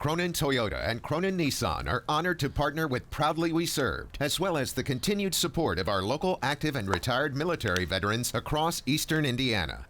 Cronin Toyota and Cronin Nissan are honored to partner with Proudly We Served, as well as the continued support of our local active and retired military veterans across eastern Indiana.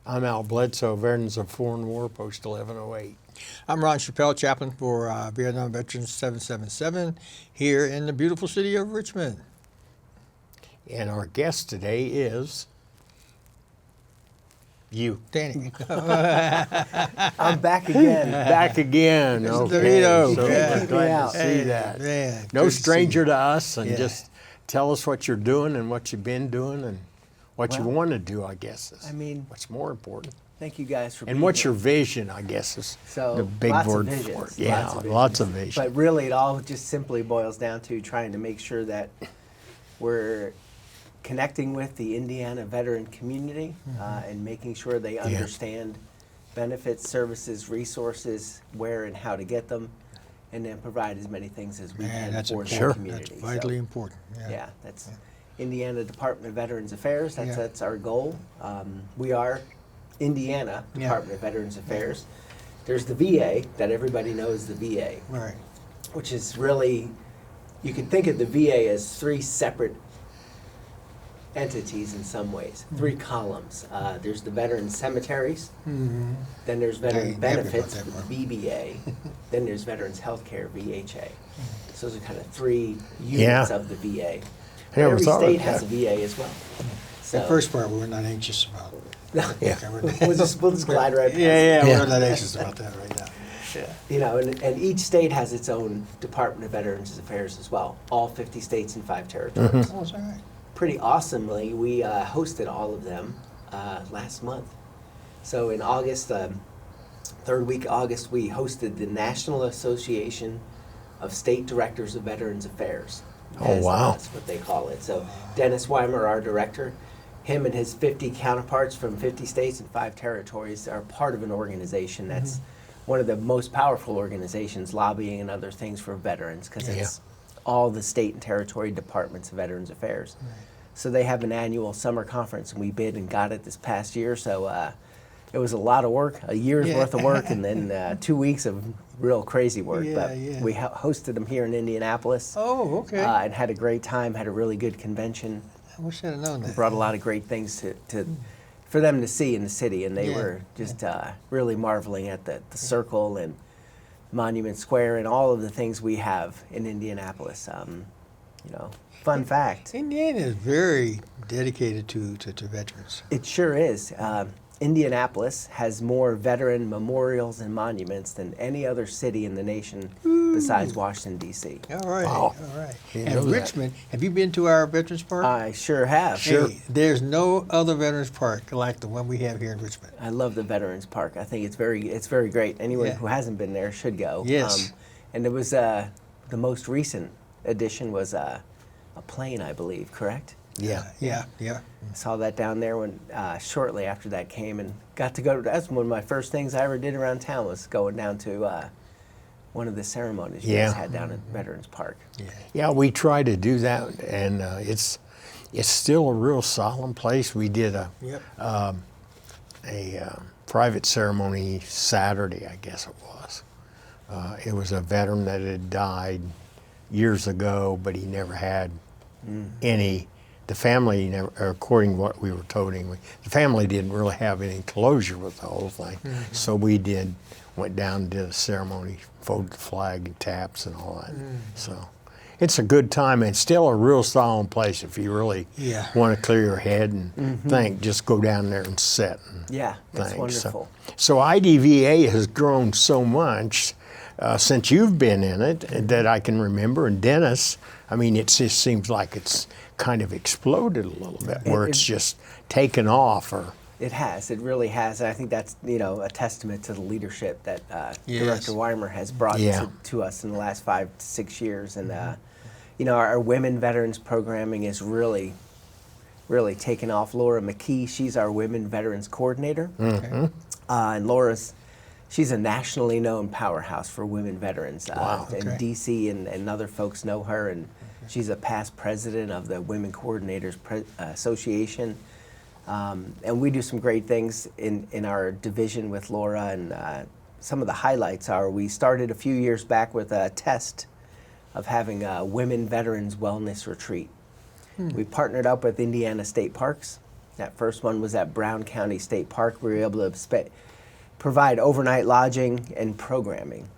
I'm Al Bledsoe, Veterans of Foreign War, Post 1108. I'm Ron Chappell, chaplain for Vietnam Veterans 777 here in the beautiful city of Richmond. And our guest today is you. Danny. I'm back again. Back again. Mr. Okay. DeVito. So Yeah. we're glad to see that. Man, No good to stranger see you. to us, and Yeah. just tell us what you're doing and what you've been doing and what you Well, want to do, I guess, is I mean, what's more important. thank you guys for And being what's here. your vision, I guess, is So, the big lots of word for visions, it. Yeah, lots of visions. vision. But really, it all just simply boils down to trying to make sure that we're connecting with the Indiana veteran community and making sure they understand benefits, services, resources, where and how to get them, and then provide as many things as we Man, can that's for the important. community. That's vitally So, important. yeah, that's Indiana Department of Veterans Affairs. That's Yeah. that's our goal. We are Indiana Yeah. Department of Veterans Affairs. There's the VA that everybody knows, the VA, Right. which is really, you could think of the VA as three separate entities in some ways, three columns. There's the veteran cemeteries, Mm-hmm. then there's veteran Dang, happy about benefits, that part. VBA, then there's veterans healthcare, VHA. So those are kind of three units Yeah. of the VA. I never Every thought state of has that. a VA as well. So, The first part we're not anxious about. Yeah. Okay, we'll just glide right past it. Yeah, Yeah. we're not anxious about that right now. You know, and each state has its own Department of Veterans Affairs as well. All 50 states and 5 territories. Oh, it's all right. Pretty awesomely, we hosted all of them last month. So in August, third week of August, we hosted the National Association of State Directors of Veterans Affairs. Oh, wow. That's what they call it. So Dennis Weimer, our director, him and his 50 counterparts from 50 states and 5 territories are part of an organization that's one of the most powerful organizations lobbying and other things for veterans, because it's all the state and territory departments of Veterans Affairs. So they have an annual summer conference, and we bid and got it this past year. So it was a lot of work, a year's Yeah. worth of work, and then 2 weeks of real crazy work. Yeah, but yeah. we hosted them here in Indianapolis. Oh, okay. And had a great time, had a really good convention, I wish I'd have known that. brought a lot of great things for them to see in the city, and they Yeah, were just really marveling at the Circle and Monument Square and all of the things we have in Indianapolis. You know, fun fact, Indiana is very dedicated to veterans. it sure is. Indianapolis has more veteran memorials and monuments than any other city in the nation besides Washington, D.C. All right, Wow. all right. Didn't know And that. Richmond, have you been to our Veterans Park? I sure have. Hey, there's no other Veterans Park like the one we have here in Richmond. I love the Veterans Park. I think it's very great. Anyone Yeah. who hasn't been there should go. Yes. And it was the most recent addition was a plane, I believe. Correct? Yeah. Yeah. I saw that down there when shortly after that came, and got to go. That's one of my first things I ever did around town, was going down to one of the ceremonies you guys had down at Veterans Park. Yeah, we try to do that, and it's still a real solemn place. We did a private ceremony Saturday, I guess it was. It was a veteran that had died years ago, but he never had any. The family never, according to what we were told, anyway, the family didn't really have any closure with the whole thing. So we went down and did a ceremony, folded the flag and taps and all that. So it's a good time, and still a real solemn place. If you really want to clear your head and think, just go down there and sit. And Yeah, that's think. wonderful. So IDVA has grown so much since you've been in it that I can remember. And Dennis, I mean, it just seems like it's kind of exploded a little bit, where it's just taken off, or It has. It really has. And I think that's, a testament to the leadership that Yes. Director Weimer has brought Yeah. to us in the last 5 to 6 years. And, our women veterans programming is really, really taken off. Laura McKee, she's our women veterans coordinator. Okay. And she's a nationally known powerhouse for women veterans. Wow. And Okay. DC and other folks know her. And she's a past president of the Women Coordinators Association. And we do some great things in our division with Laura, and some of the highlights are we started a few years back with a test of having a women veterans wellness retreat. We partnered up with Indiana State Parks. That first one was at Brown County State Park. We were able to provide overnight lodging and programming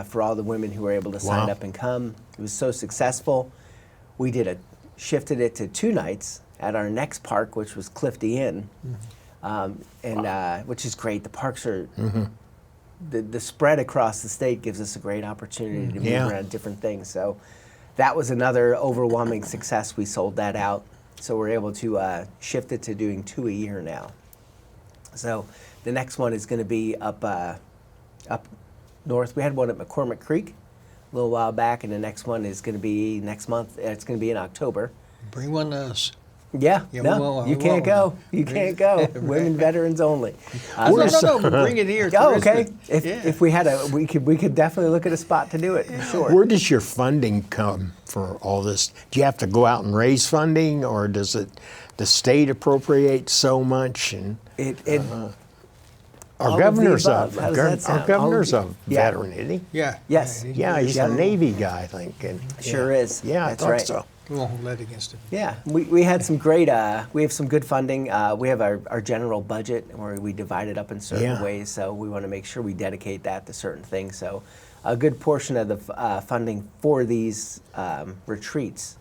for all the women who were able to sign Wow. up and come. It was so successful. We shifted it to 2 nights at our next park, which was Clifty Inn, which is great. The parks are the spread across the state gives us a great opportunity to move Yeah. around different things. So that was another overwhelming success. We sold that out, so we're able to shift it to doing 2 a year now. So the next one is going to be up north. We had one at McCormick Creek a little while back, and the next one is going to be next month. It's going to be in October. Bring one to us. Yeah, Yeah, no, we you won't. can't go. You can't go. Women veterans only. No, bring it here. to Oh, okay. Richmond. If we had we could definitely look at a spot to do it for sure. Where does your funding come for all this? Do you have to go out and raise funding, or does the state appropriate so much? And All our of governor's the above. How does that sound? our governor's All a of the- yeah. veteran, isn't he? Yeah. Yes. Yeah, he's Yeah. a Navy guy, I think. And, Sure is. Yeah, I That's thought right. so. We won't hold that against him. Yeah, we had some great, we have some good funding. We have our general budget where we divide it up in certain Yeah. ways, so we want to make sure we dedicate that to certain things. So a good portion of the funding for these retreats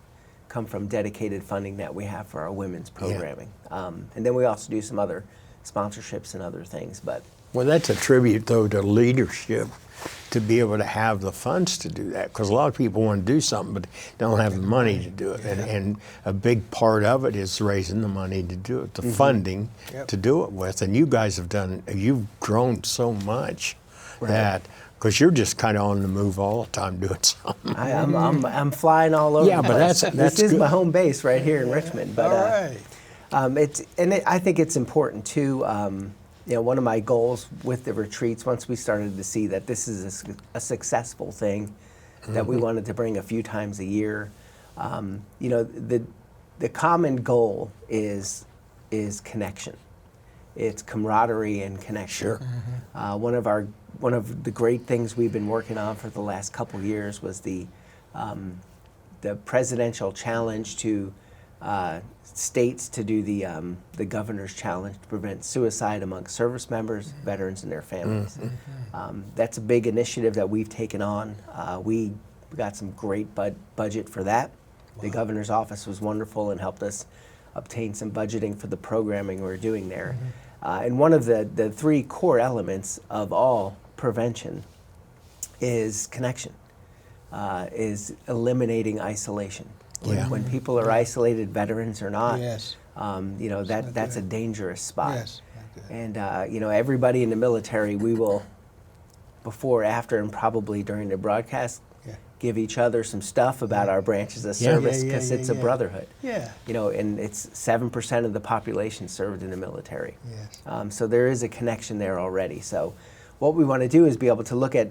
come from dedicated funding that we have for our women's programming. And then we also do some other sponsorships and other things, but Well, that's a tribute, though, to leadership to be able to have the funds to do that. Because a lot of people want to do something, but don't have the money to do it. And a big part of it is raising the money to do it, the funding Yep. to do it with. And you guys you've grown so much that, because you're just kind of on the move all the time doing something. I'm flying all over. Yeah, the but place. that's this is good. my home base right here in Richmond. But All right. I think it's important too. One of my goals with the retreats, once we started to see that this is a successful thing, that we wanted to bring a few times a year. The common goal is connection. It's camaraderie and connection. Sure. One of the great things we've been working on for the last couple of years was the presidential challenge to states to do the governor's challenge to prevent suicide among service members, veterans, and their families. That's a big initiative that we've taken on. We got some great budget for that. The governor's office was wonderful and helped us obtain some budgeting for the programming we're doing there. And one of the 3 core elements of all prevention is connection, is eliminating isolation. Yeah. When people are isolated, veterans or not, Yes. that's a dangerous spot. Yes. Not good. And everybody in the military, we will, before, after, and probably during the broadcast, Yeah. give each other some stuff about our branches of Yeah. service Yeah, because it's a yeah. brotherhood. Yeah. And it's 7% of the population served in the military. Yes. So there is a connection there already. So what we want to do is be able to look at,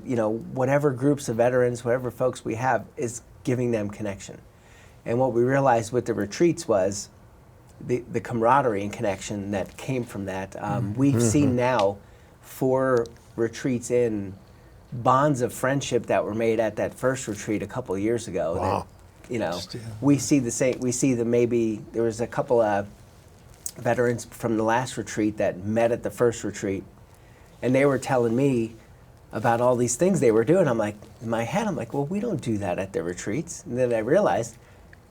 whatever groups of veterans, whatever folks we have, is giving them connection. And what we realized with the retreats was the camaraderie and connection that came from that. We've seen now 4 retreats in bonds of friendship that were made at that first retreat a couple of years ago. Wow. That, Still. we see the same. We see that maybe there was a couple of veterans from the last retreat that met at the first retreat, and they were telling me about all these things they were doing. I'm like, in my head, I'm like, well, we don't do that at the retreats. And then I realized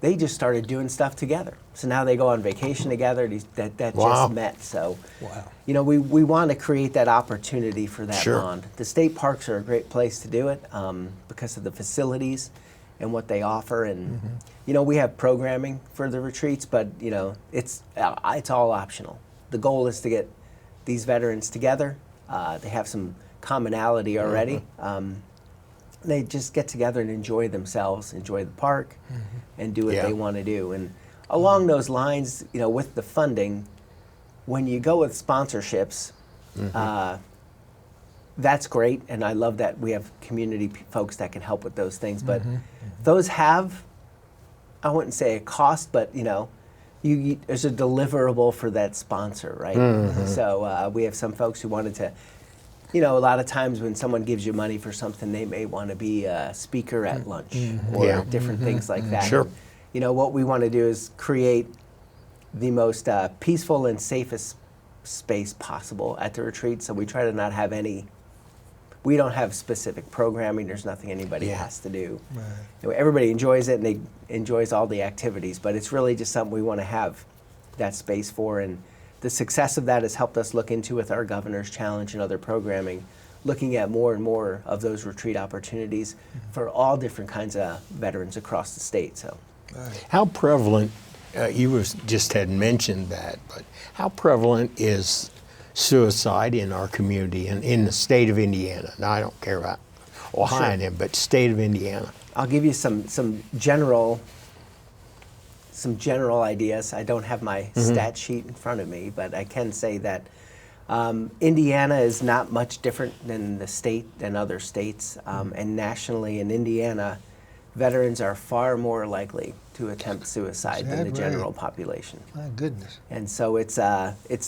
they just started doing stuff together. So now they go on vacation together. That Wow. just met. So, Wow. we want to create that opportunity for that Sure. bond. The state parks are a great place to do it because of the facilities and what they offer. And we have programming for the retreats, but it's all optional. The goal is to get these veterans together. They have some commonality already. They just get together and enjoy themselves, enjoy the park, and do what they want to do. And along those lines, with the funding, when you go with sponsorships, that's great, and I love that we have community folks that can help with those things. But those have, I wouldn't say a cost, but there's a deliverable for that sponsor, right? So we have some folks who wanted to, a lot of times when someone gives you money for something, they may want to be a speaker at lunch or different things like that. Sure. And, what we want to do is create the most peaceful and safest space possible at the retreat. So we try to not have we don't have specific programming. There's nothing anybody has to do. Right. Everybody enjoys it, and they enjoys all the activities, but it's really just something we want to have that space for. And the success of that has helped us look into, with our Governor's Challenge and other programming, looking at more and more of those retreat opportunities for all different kinds of veterans across the state. So, how prevalent, you just had mentioned that, but how prevalent is suicide in our community and in the state of Indiana? Now, I don't care about Ohio, but state of Indiana. I'll give you some general ideas. I don't have my stat sheet in front of me, but I can say that Indiana is not much different than other states, and nationally in Indiana, veterans are far more likely to attempt suicide than the general population. My goodness. And so it's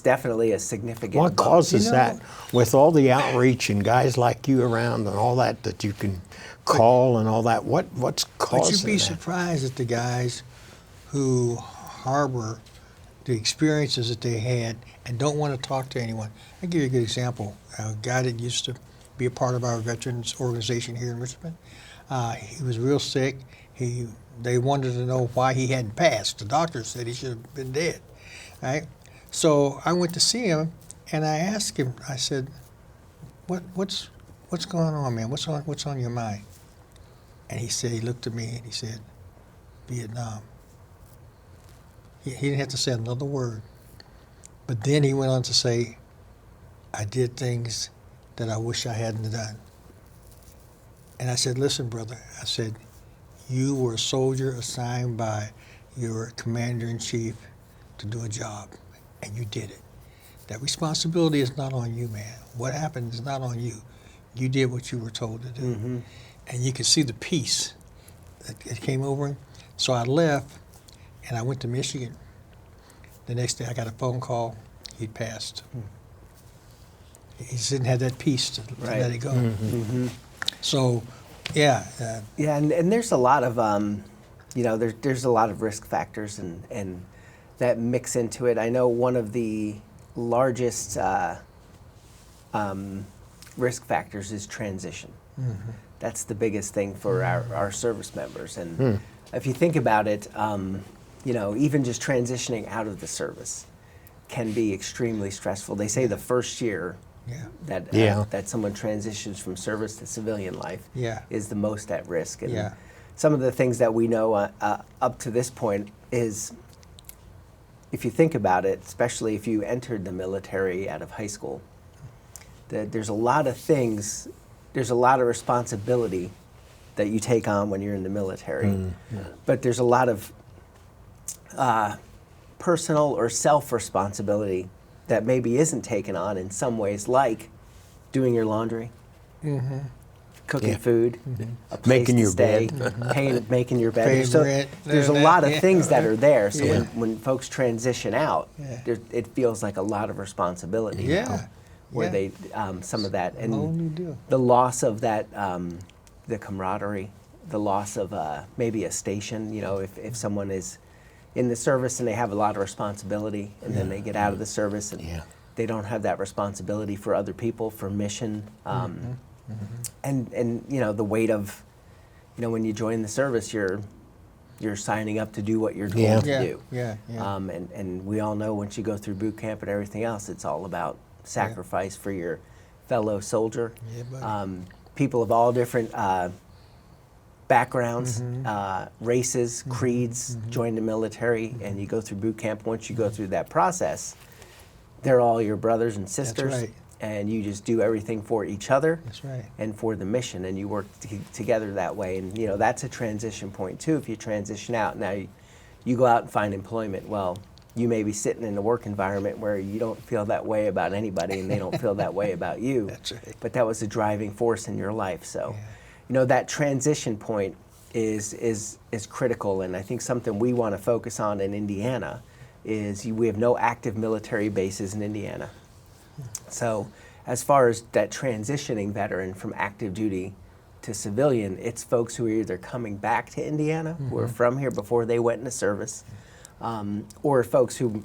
definitely a significant What bump. causes that? With all the outreach and guys like you around and all that you can call and all that, what's causing that? But you'd be surprised at the guys who harbor the experiences that they had and don't want to talk to anyone. I'll give you a good example. A guy that used to be a part of our veterans organization here in Richmond, he was real sick. They wanted to know why he hadn't passed. The doctor said he should have been dead, right? So I went to see him, and I asked him, I said, what's going on, man? What's on your mind? And he looked at me and he said, Vietnam. He didn't have to say another word. But then he went on to say, I did things that I wish I hadn't done. And I said, listen, brother, I said, you were a soldier assigned by your commander-in-chief to do a job, and you did it. That responsibility is not on you, man. What happened is not on you. You did what you were told to do. And you could see the peace that came over him. So I left, and I went to Michigan. The next day I got a phone call, he'd passed. He just didn't have that peace to let it go. So, yeah. And there's a lot of, there's a lot of risk factors and that mix into it. I know one of the largest risk factors is transition. That's the biggest thing for our service members. And if you think about it, even just transitioning out of the service can be extremely stressful. They say the first year that someone transitions from service to civilian life is the most at risk. And some of the things that we know up to this point is, if you think about it, especially if you entered the military out of high school, there's a lot of things, there's a lot of responsibility that you take on when you're in the military. But there's a lot of personal or self-responsibility that maybe isn't taken on in some ways, like doing your laundry, cooking food, a place making to your stay, making your bed. There's a lot of things that are there. So when folks transition out, it feels like a lot of responsibility. Where they some of that, and the loss of that, the camaraderie, the loss of maybe a station. If someone is in the service and they have a lot of responsibility, and then they get out of the service and they don't have that responsibility for other people, for mission, and the weight of, when you join the service, you're signing up to do what you're told to do. And we all know once you go through boot camp and everything else, it's all about sacrifice for your fellow soldier. People of all different backgrounds, races, creeds, join the military, and you go through boot camp. Once you go through that process, they're all your brothers and sisters. That's right. And you just do everything for each other. That's right. And for the mission, and you work together that way. And you know, that's a transition point too. If you transition out, now you go out and find employment. Well, you may be sitting in a work environment where you don't feel that way about anybody, and they don't feel that way about you. That's right. But that was a driving force in your life. So, you know, that transition point is critical, and I think something we want to focus on in Indiana is we have no active military bases in Indiana. So as far as that transitioning veteran from active duty to civilian, it's folks who are either coming back to Indiana, who are from here before they went into service, or folks who,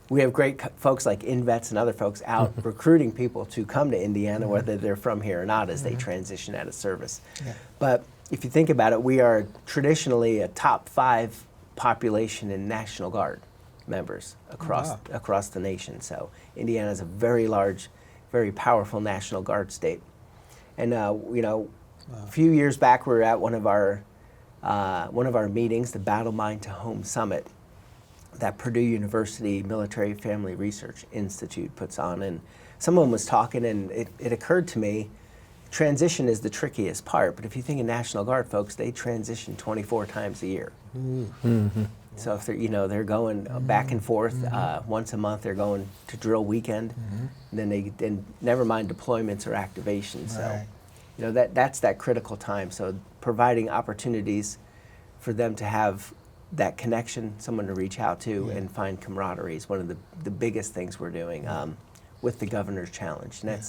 we have great folks like InVets and other folks out recruiting people to come to Indiana, whether they're from here or not, as they transition out of service. Yeah. But if you think about it, we are traditionally a top 5 population in National Guard members across the nation. So Indiana is a very large, very powerful National Guard state. And you know, a few years back, we were at one of our meetings, the Battle Mind to Home Summit, that Purdue University Military Family Research Institute puts on. And someone was talking, and it occurred to me, transition is the trickiest part. But if you think of National Guard folks, they transition 24 times a year. Mm-hmm. So if they're, you know, they're going back and forth once a month, they're going to drill weekend, and then never mind deployments or activations. So, Right. you know, that's that critical time. So providing opportunities for them to have that connection, someone to reach out to and find camaraderie is one of the biggest things we're doing with the Governor's Challenge. And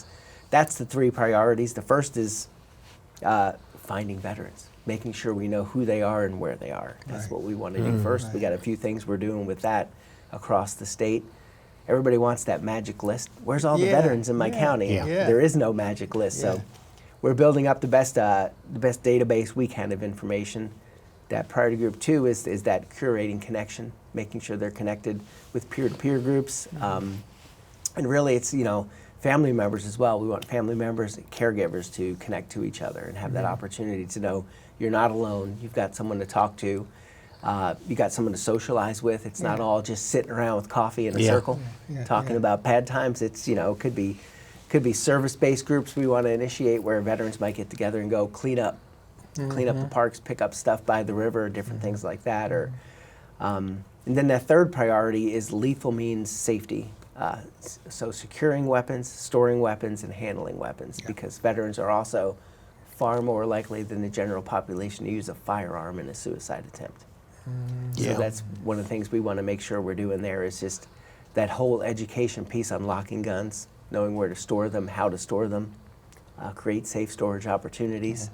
that's the 3 priorities. The first is finding veterans, making sure we know who they are and where they are. That's Right. what we want to do first. We got a few things we're doing with that across the state. Everybody wants that magic list. Where's all the veterans in my county? Yeah. There is no magic list. So we're building up the best database we can of information. That priority group 2 is that curating connection, making sure they're connected with peer-to-peer groups. And really it's, you know, family members as well. We want family members and caregivers to connect to each other and have that opportunity to know you're not alone. You've got someone to talk to. You got someone to socialize with. It's not all just sitting around with coffee in a circle talking about bad times. It's, you know, could be service-based groups we want to initiate where veterans might get together and go clean up the parks, pick up stuff by the river, different things like that. Or, and then that third priority is lethal means safety. So securing weapons, storing weapons, and handling weapons, because veterans are also far more likely than the general population to use a firearm in a suicide attempt. So that's one of the things we want to make sure we're doing there is just that whole education piece on locking guns, knowing where to store them, how to store them, create safe storage opportunities.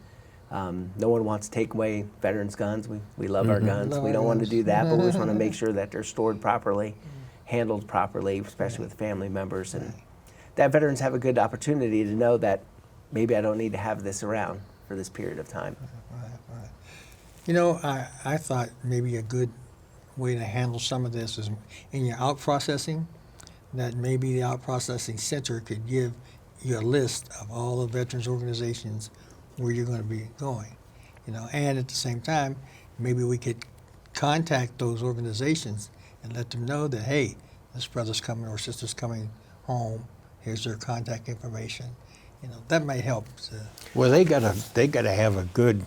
No one wants to take away veterans' guns. We love our guns. We don't want to do that, but we just want to make sure that they're stored properly, handled properly, especially with family members, and that veterans have a good opportunity to know that maybe I don't need to have this around for this period of time. Right. You know, I thought maybe a good way to handle some of this is in your out processing, that maybe the out processing center could give you a list of all the veterans organizations where you're going to be going, you know, and at the same time, maybe we could contact those organizations and let them know that, hey, this brother's coming or sister's coming home. Here's their contact information. You know, that might help. Well, they gotta have a good.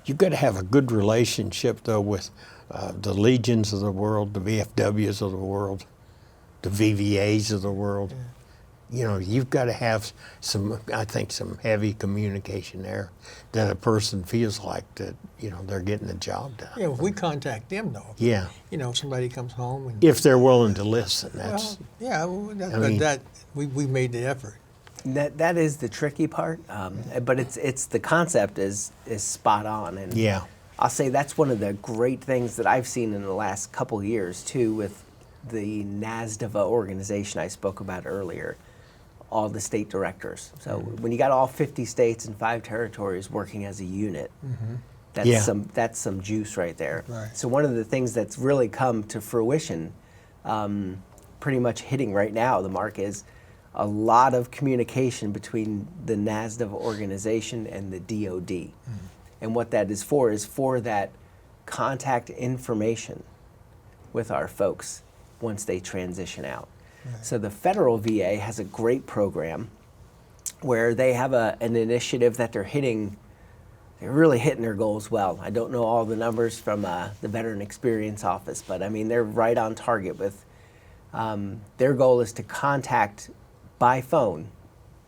You gotta have a good relationship though with the Legions of the world, the VFWs of the world, the VVAs of the world. You know, you've got to have some heavy communication there that a person feels like that, you know, they're getting the job done. Yeah, if we contact them though. Yeah. You know, if somebody comes home and. If they're willing to listen, that's. We made the effort. That is the tricky part, but it's the concept is spot on, and I'll say that's one of the great things that I've seen in the last couple of years too with the NASDVA organization I spoke about earlier, all the state directors. So when you got all 50 states and 5 territories working as a unit, that's some juice right there. Right. So one of the things that's really come to fruition, pretty much hitting right now, the mark is a lot of communication between the NASDVA organization and the DOD. And what that is for that contact information with our folks once they transition out. So the federal VA has a great program where they have an initiative that they're really hitting their goals well. I don't know all the numbers from the Veteran Experience Office, but I mean, they're right on target with, their goal is to contact by phone,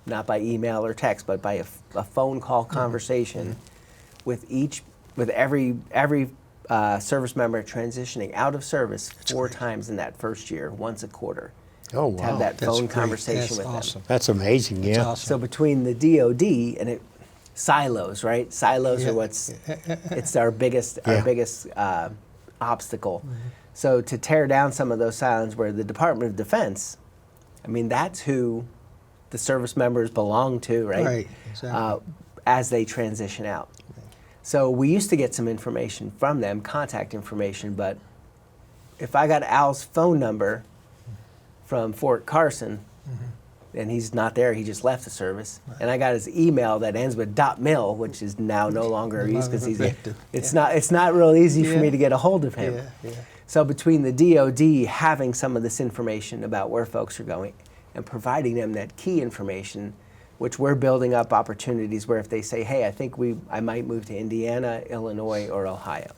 not by email or text, but by a phone call conversation with every service member transitioning out of service 4 times in that first year, once a quarter. Oh, wow. To have that That's phone great. conversation That's with awesome. them. That's amazing, That's yeah. awesome. So between the DOD and silos, right? Silos Yeah. are it's our biggest obstacle. So to tear down some of those silos, where the Department of Defense, I mean, that's who the service members belong to, right? Right, exactly. As they transition out. So we used to get some information from them, contact information, but if I got Al's phone number from Fort Carson, and he's not there, he just left the service, and I got his email that ends with .mil, which is now no longer used because it's not real easy for me to get a hold of him. Yeah. So between the DOD having some of this information about where folks are going and providing them that key information, which we're building up opportunities where if they say, hey, I think I might move to Indiana, Illinois, or Ohio.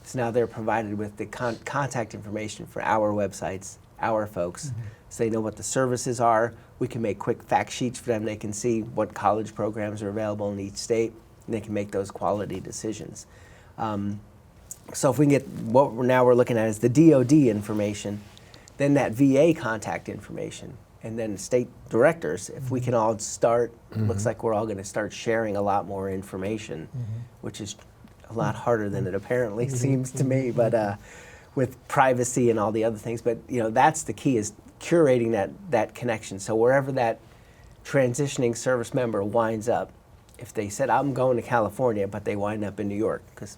So now they're provided with the contact information for our websites, our folks, so they know what the services are. We can make quick fact sheets for them. They can see what college programs are available in each state, and they can make those quality decisions. So if we can get what we're looking at is the DOD information, then that VA contact information, and then state directors, if we can all start, looks like we're all going to start sharing a lot more information, which is a lot harder than it apparently seems to me, but with privacy and all the other things. But that's the key, is curating that connection. So wherever that transitioning service member winds up, if they said, I'm going to California, but they wind up in New York, because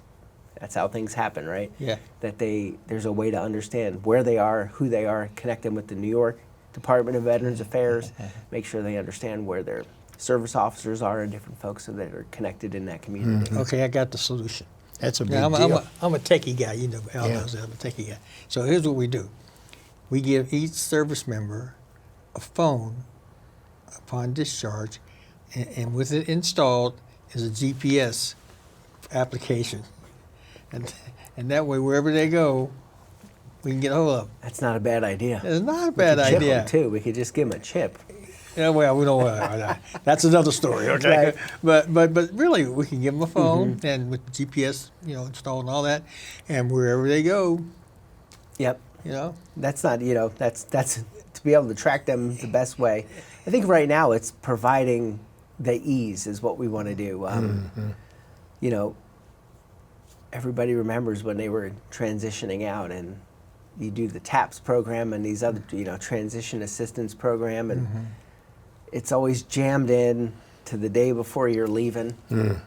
that's how things happen, right? Yeah. That there's a way to understand where they are, who they are, connect them with the New York Department of Veterans Affairs, make sure they understand where their service officers are and different folks so that are connected in that community. Okay, I got the solution. That's a big Now, deal. I'm a techie guy. Al Yeah. knows that. I'm a techie guy. So here's what we do. We give each service member a phone upon discharge, and with it installed is a GPS application. And that way, wherever they go, we can get a hold of them. That's not a bad idea. It's not a We bad could chip idea. them too. We could just give them a chip. Yeah, well, we don't. That's another story, okay? Right. But really, we can give them a phone and with GPS, installed and all that, and wherever they go, Yep. That's That's to be able to track them the best way. I think right now it's providing the ease is what we want to do. Everybody remembers when they were transitioning out, and you do the TAPS program and these other, transition assistance program, and it's always jammed in to the day before you're leaving,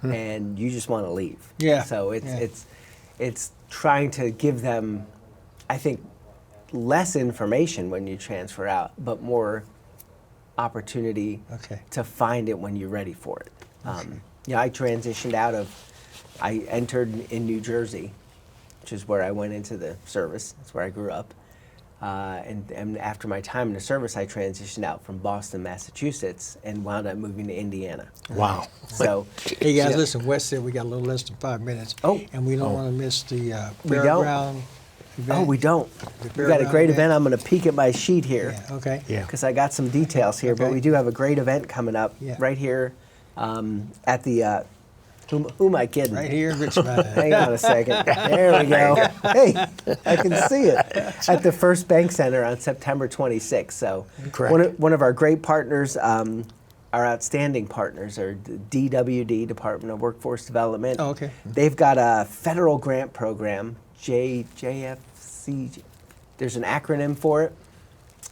and you just want to leave. Yeah. So it's trying to give them, I think, less information when you transfer out, but more opportunity to find it when you're ready for it. I transitioned I entered in New Jersey, which is where I went into the service. That's where I grew up. And after my time in the service, I transitioned out from Boston, Massachusetts, and wound up moving to Indiana. Wow. So, Hey guys, listen, Wes said we got a little less than 5 minutes. And we don't want to miss the We don't. fairground event. Oh, we don't. We've got a great event. I'm going to peek at my sheet here. Yeah, okay. Yeah. Because I got some details here, but Okay. we do have a great event coming up right here at the, who am I kidding? Right here in Richmond. Hang on a second. There we go. Hey, I can see it. At the First Bank Center on September 26th. So Correct. one of our great partners, our outstanding partners, are the DWD, Department of Workforce Development. Oh, okay. They've got a federal grant program, JFC. There's an acronym for it.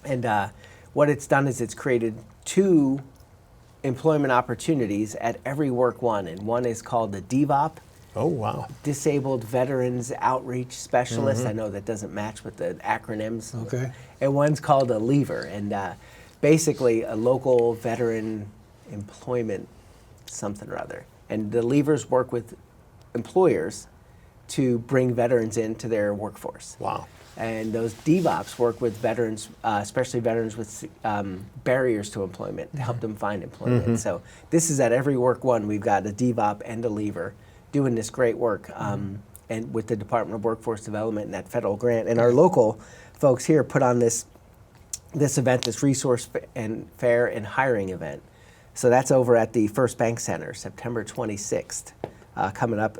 And what it's done is it's created 2 employment opportunities at every work one, and one is called the DVOP, Oh, wow. Disabled Veterans Outreach Specialist. I know that doesn't match with the acronyms. Okay. And one's called a lever, and basically a local veteran employment something or other. And the levers work with employers to bring veterans into their workforce. Wow. And those DVOPs work with veterans, especially veterans with barriers to employment, to help them find employment. So this is at every work one. We've got a DVOP and a leaver doing this great work, and with the Department of Workforce Development and that federal grant. And our local folks here put on this event, this resource and fair and hiring event. So that's over at the First Bank Center, September 26th, coming up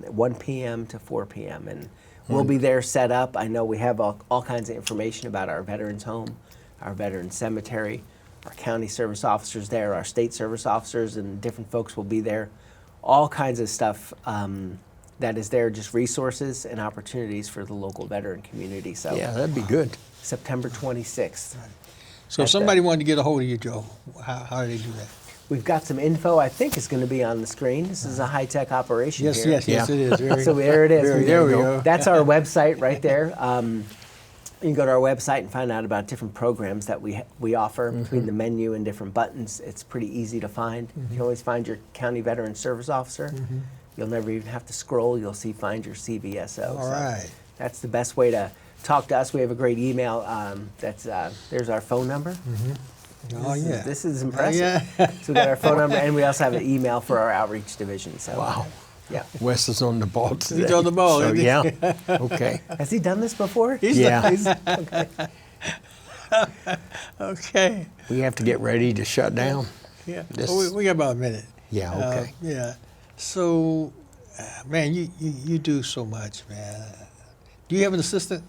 1 p.m. to 4 p.m. And we'll be there set up. I know we have all kinds of information about our veterans home, our veterans cemetery, our county service officers there, our state service officers, and different folks will be there. All kinds of stuff that is there, just resources and opportunities for the local veteran community. So Yeah, that'd be good. September 26th. So if somebody wanted to get a hold of you, Joe, how do they do that? We've got some info I think is going to be on the screen. This is a high-tech operation Yes, here. yes, it is. Very, So there it is. there we go. That's our website right there. You can go to our website and find out about different programs that we offer between the menu and different buttons. It's pretty easy to find. You can always find your county veteran service officer. You'll never even have to scroll. You'll see find your CVSO. All right. That's the best way to talk to us. We have a great email. There's our phone number. Oh, yeah. This is impressive. Yeah. So we got our phone number, and we also have an email for our outreach division. So Wow. yeah. Wes is on the ball today. He's on the ball, So, isn't he? yeah. Okay. Has he done this before? Yeah. Okay. We have to get ready to shut down. Yeah. This- Well, we got about a minute. Yeah, okay. Yeah. So, man, you do so much, man. Do you have an assistant?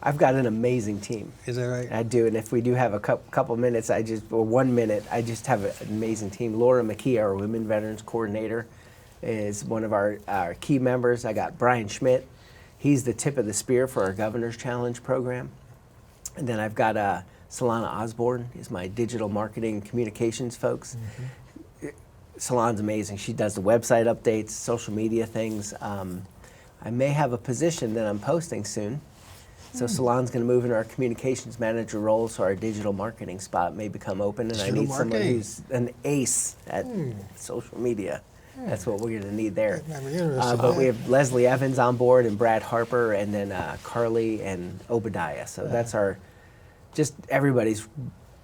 I've got an amazing team. Is that right? I do, and if we do have a couple minutes, or 1 minute, I just have an amazing team. Laura McKee, our Women Veterans Coordinator, is one of our key members. I got Brian Schmidt. He's the tip of the spear for our Governor's Challenge program. And then I've got Solana Osborne, is my digital marketing communications folks. Solana's amazing. She does the website updates, social media things. I may have a position that I'm posting soon. So Solana's going to move into our communications manager role, so our digital marketing spot may become open, and Digital I need someone marketing. who's an ace at social media. That's what we're going to need there. That'd be interesting. But we have Leslie Evans on board, and Brad Harper, and then Carly and Obadiah. So that's just everybody's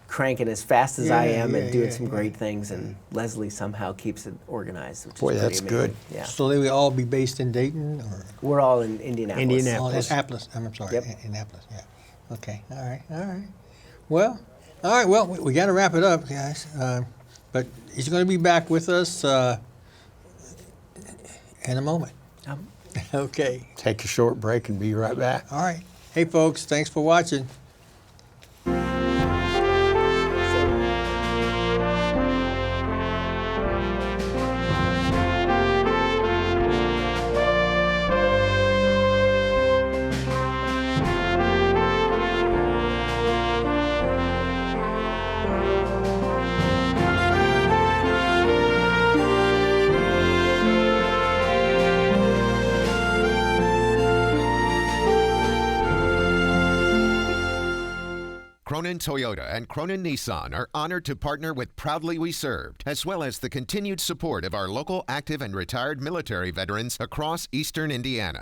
cranking as fast as I am and doing some great things, and Leslie somehow keeps it organized, which Boy, is pretty that's amazing. good. Yeah. So they would all be based in Dayton, or We're all in Indianapolis. Indianapolis. Annapolis? I'm sorry, Yep. Annapolis. Yeah. Okay. All right. Well, we got to wrap it up, guys. But he's going to be back with us in a moment. Okay. Take a short break and be right back. All right. Hey, folks. Thanks for watching. Cronin Toyota and Cronin Nissan are honored to partner with Proudly We Served, as well as the continued support of our local active and retired military veterans across eastern Indiana.